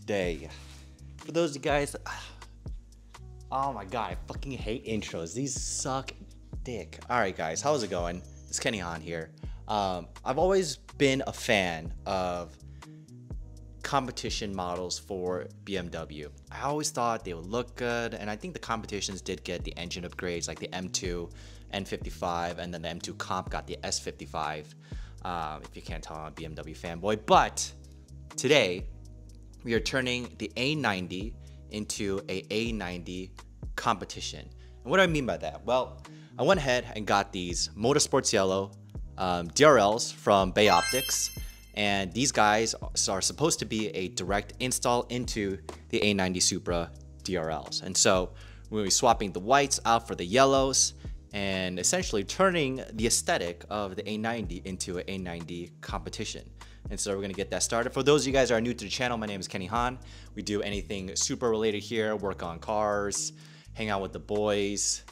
day. For those of you guys, oh my god, I fucking hate intros. These suck dick. Alright guys, how's it going? It's Kenny Han here. I've always been a fan of competition models for BMW. I always thought they would look good, and I think the competitions did get the engine upgrades like the M2 N55, and then the M2 Comp got the S55. If you can't tell, I'm a BMW fanboy. But today we are turning the A90 into a A90 competition. And what do I mean by that? Well, I went ahead and got these Motorsports Yellow DRLs from Bayoptiks. And these guys are supposed to be a direct install into the A90 Supra DRLs. And so we'll be swapping the whites out for the yellows and essentially turning the aesthetic of the A90 into an A90 competition. And so we're gonna get that started. For those of you guys that are new to the channel, my name is Kenny Han. We do anything Supra related here, work on cars, hang out with the boys,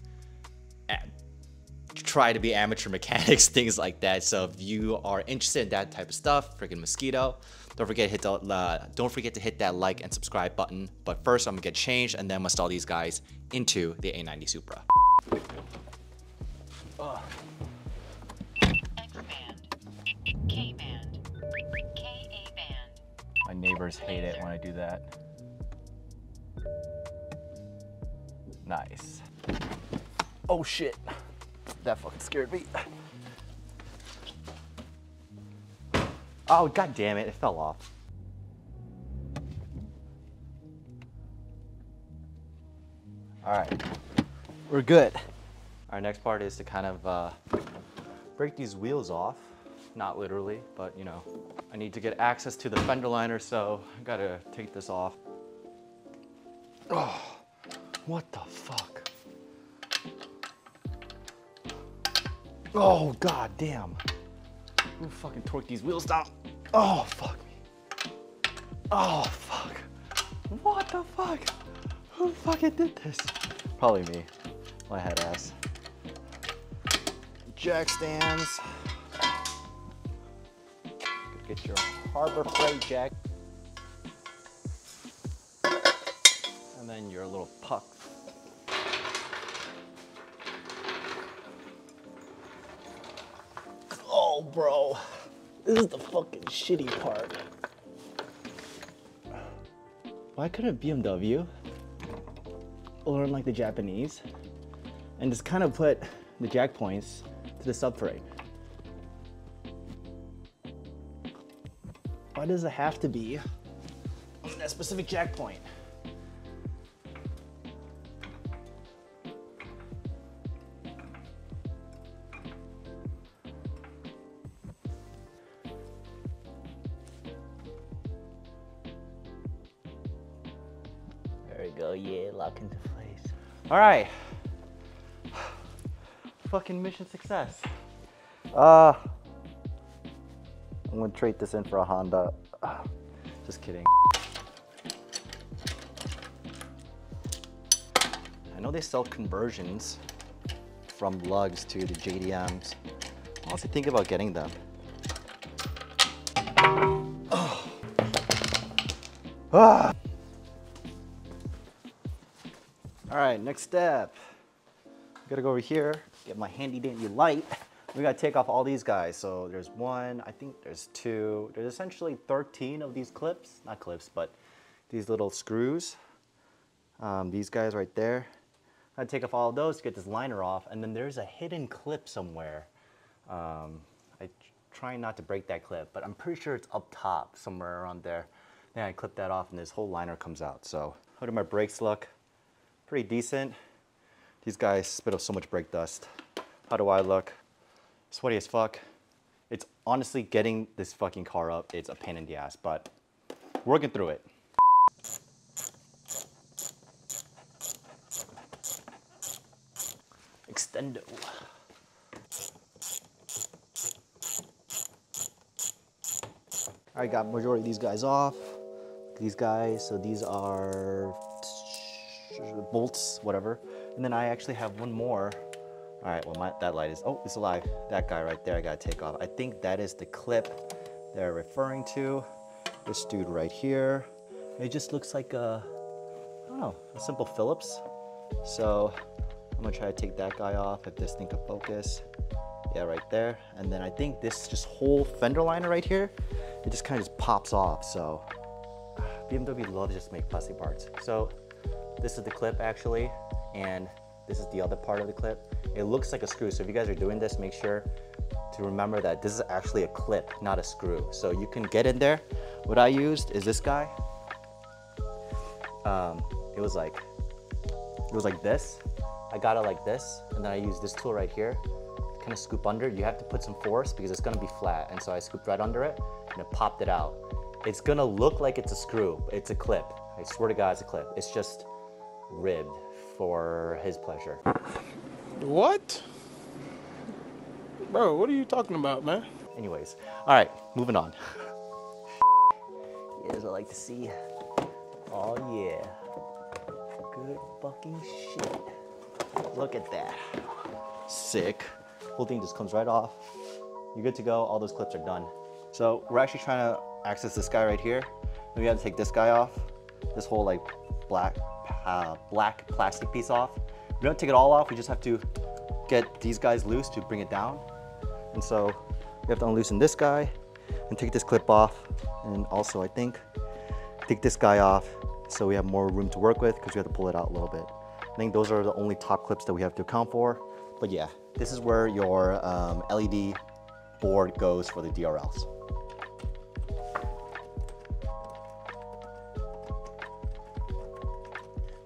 try to be amateur mechanics, things like that. So if you are interested in that type of stuff, freaking mosquito, don't forget to hit that like and subscribe button. But first, I'm gonna get changed and then I'm gonna install these guys into the A90 Supra. X-band, K-band, K-A-band. My neighbors hate it when I do that. Nice. Oh shit. That fucking scared me. Oh, god damn it, it fell off. All right, we're good. Our next part is to kind of break these wheels off. Not literally, but you know, I need to get access to the fender liner, so I gotta take this off. Oh, what the fuck? Oh, god damn. Who fucking torqued these wheels down? Oh, fuck me. Oh, fuck. What the fuck? Who fucking did this? Probably me. My head ass. Jack stands. Get your Harbor Freight jack. And then your little puck. Oh, bro, this is the fucking shitty part. Why couldn't BMW learn like the Japanese and just kind of put the jack points to the subframe? Why does it have to be on that specific jack point? There we go, yeah, lock into place. All right, fucking mission success. I'm gonna trade this in for a Honda. Just kidding. I know they sell conversions from lugs to the JDMs. I'm honestly thinking about getting them. Oh. Ah. All right, next step. Gotta go over here, get my handy dandy light. We gotta take off all these guys. So there's one, I think there's two. There's essentially 13 of these clips, not clips, but these little screws. These guys right there. I gotta take off all of those to get this liner off. And then there's a hidden clip somewhere. I try not to break that clip, but I'm pretty sure it's up top, somewhere around there. Then I clip that off and this whole liner comes out. So how do my brakes look? Pretty decent. These guys spit out so much brake dust. How do I look? Sweaty as fuck. It's honestly getting this fucking car up. It's a pain in the ass, but working through it. Extendo. I got majority of these guys off. These guys, so these are bolts, whatever. And then I actually have one more. All right, well, that light is, oh, it's alive. That guy right there, I gotta take off. I think that is the clip they're referring to. This dude right here. It just looks like a, I don't know, a simple Phillips. So I'm gonna try to take that guy off if this thing can focus. Yeah, right there. And then I think this just whole fender liner right here, it just kind of just pops off. So BMW loves just make plastic parts. So this is the clip actually, and this is the other part of the clip. It looks like a screw. So if you guys are doing this, make sure to remember that this is actually a clip, not a screw. So you can get in there. What I used is this guy. It was like this. I got it like this, and then I used this tool right here to kind of scoop under. You have to put some force because it's gonna be flat. And so I scooped right under it and it popped it out. It's gonna look like it's a screw, but it's a clip. I swear to God, it's a clip. It's just ribbed for his pleasure. What? Bro, what are you talking about, man? Anyways, all right, moving on. Yes, I like to see. Oh yeah, good fucking shit. Look at that, sick. Whole thing just comes right off. You're good to go, all those clips are done. So we're actually trying to access this guy right here. Then we have to take this guy off, this whole like black plastic piece off. We don't take it all off, we just have to get these guys loose to bring it down. And so you have to unloosen this guy and take this clip off. And also I think take this guy off so we have more room to work with because we have to pull it out a little bit. I think those are the only top clips that we have to account for. But yeah, this is where your LED board goes for the DRLs.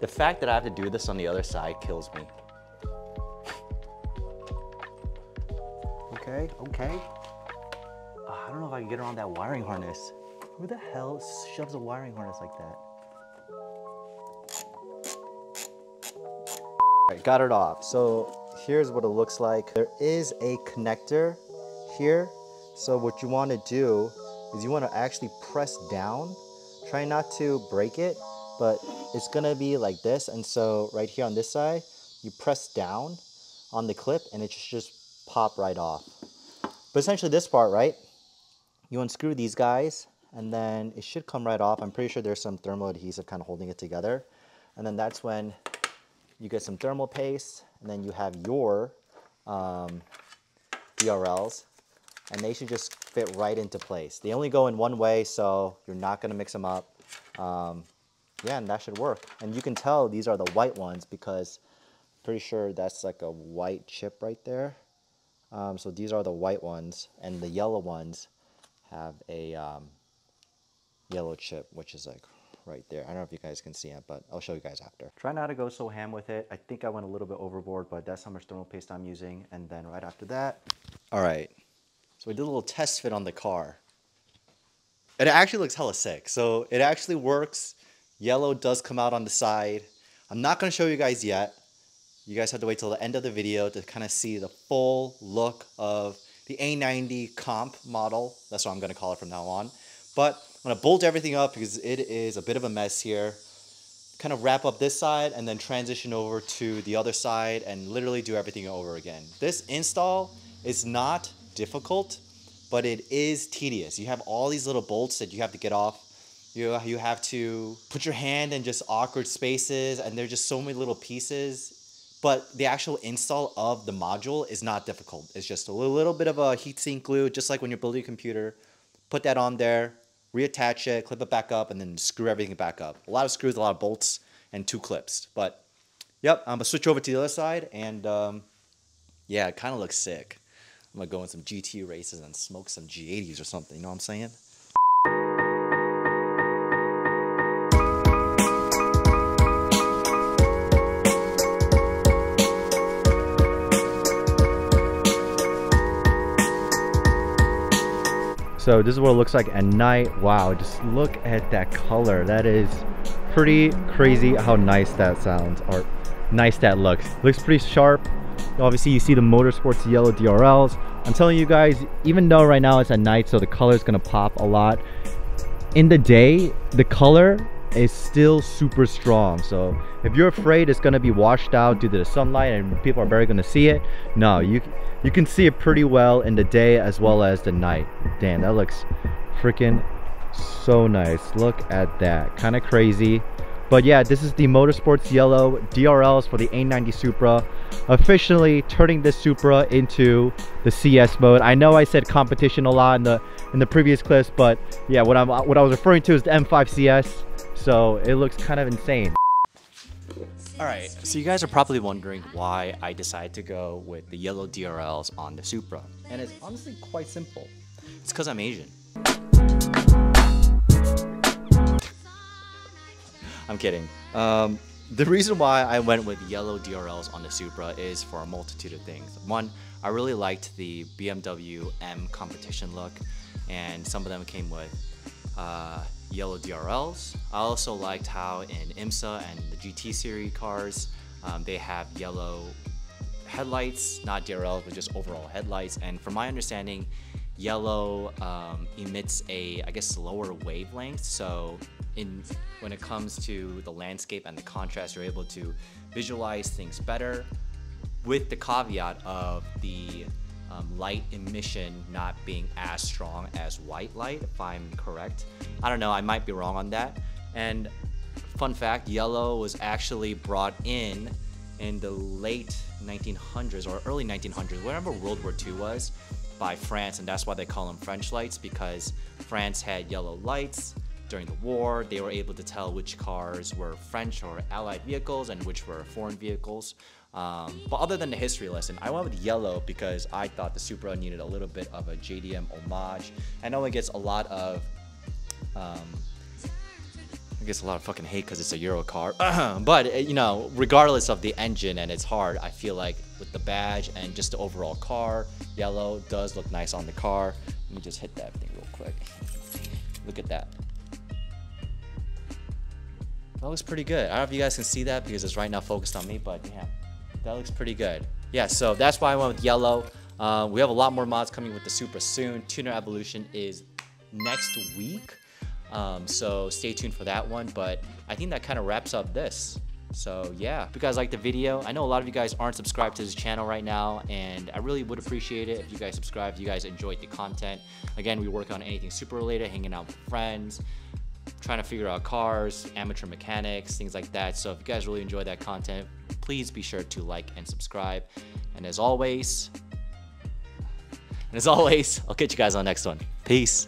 The fact that I have to do this on the other side kills me. Okay. I don't know if I can get around that wiring harness. Who the hell shoves a wiring harness like that? All right, got it off. So here's what it looks like. There is a connector here. So what you want to do is you want to actually press down. Try not to break it, but it's gonna be like this. And so right here on this side, you press down on the clip and it should just pop right off. But essentially this part, right? You unscrew these guys and then it should come right off. I'm pretty sure there's some thermal adhesive kind of holding it together. And then that's when you get some thermal paste and then you have your DRLs and they should just fit right into place. They only go in one way, so you're not gonna mix them up. Yeah, and that should work. And you can tell these are the white ones because I'm pretty sure that's like a white chip right there. So these are the white ones, and the yellow ones have a yellow chip, which is like right there. I don't know if you guys can see it, but I'll show you guys after. Try not to go so ham with it. I think I went a little bit overboard, but that's how much thermal paste I'm using. And then right after that, all right. So we did a little test fit on the car. It actually looks hella sick. So it actually works. Yellow does come out on the side. I'm not gonna show you guys yet. You guys have to wait till the end of the video to kind of see the full look of the A90 comp model. That's what I'm gonna call it from now on. But I'm gonna bolt everything up because it is a bit of a mess here. Kind of wrap up this side and then transition over to the other side and literally do everything over again. This install is not difficult, but it is tedious. You have all these little bolts that you have to get off. You have to put your hand in just awkward spaces, and there's just so many little pieces. But the actual install of the module is not difficult. It's just a little bit of a heatsink glue, just like when you're building a computer. Put that on there, reattach it, clip it back up, and then screw everything back up. A lot of screws, a lot of bolts, and 2 clips. But yep, I'm gonna switch over to the other side, and yeah, it kind of looks sick. I'm gonna go in some GT races and smoke some G80s or something, you know what I'm saying? So this is what it looks like at night. Wow, just look at that color. That is pretty crazy how nice that sounds, or nice that looks. Looks pretty sharp. Obviously you see the Motorsports yellow DRLs. I'm telling you guys, even though right now it's at night, so the color is gonna pop a lot, in the day, the color is still super strong. So if you're afraid it's gonna be washed out due to the sunlight and people are barely gonna see it, no, you can see it pretty well in the day as well as the night. Damn, that looks freaking So nice. Look at that. Kind of crazy. But yeah, this is the Motorsports Yellow DRLs for the A90 Supra. Officially turning this Supra into the CS mode. I know I said competition a lot in the previous clips, but yeah, what I was referring to is the M5 CS. So it looks kind of insane. Alright, so you guys are probably wondering why I decided to go with the yellow DRLs on the Supra. And it's honestly quite simple. It's because I'm Asian. I'm kidding. The reason why I went with yellow DRLs on the Supra is for a multitude of things. One, I really liked the BMW M competition look, and some of them came with yellow DRLs. I also liked how in IMSA and the GT series cars, they have yellow headlights, not DRLs, but just overall headlights. And from my understanding, yellow emits a, I guess, lower wavelength. So when it comes to the landscape and the contrast, you're able to visualize things better, with the caveat of the light emission not being as strong as white light, if I'm correct. I don't know, I might be wrong on that. And fun fact, yellow was actually brought in the late 1900s or early 1900s, whenever World War II was, by France, and that's why they call them French lights, because France had yellow lights during the war. They were able to tell which cars were French or Allied vehicles and which were foreign vehicles. But other than the history lesson, I went with yellow because I thought the Supra needed a little bit of a JDM homage. I know it gets a lot of fucking hate because it's a Euro car, but you know, regardless of the engine and its heart, I feel like with the badge and just the overall car, yellow does look nice on the car. Let me just hit that thing real quick. Look at that. That looks pretty good. I don't know if you guys can see that because it's right now focused on me, but yeah, that looks pretty good. Yeah, so that's why I went with yellow. We have a lot more mods coming with the Supra soon. Tuner Evolution is next week. So stay tuned for that one, but I think that kind of wraps up this. So yeah, if you guys like the video, I know a lot of you guys aren't subscribed to this channel right now, and I really would appreciate it if you guys subscribe, if you guys enjoyed the content. Again, we work on anything Supra related, hanging out with friends, trying to figure out cars, amateur mechanics, things like that. So if you guys really enjoy that content, please be sure to like and subscribe. And as always, I'll catch you guys on the next one. Peace.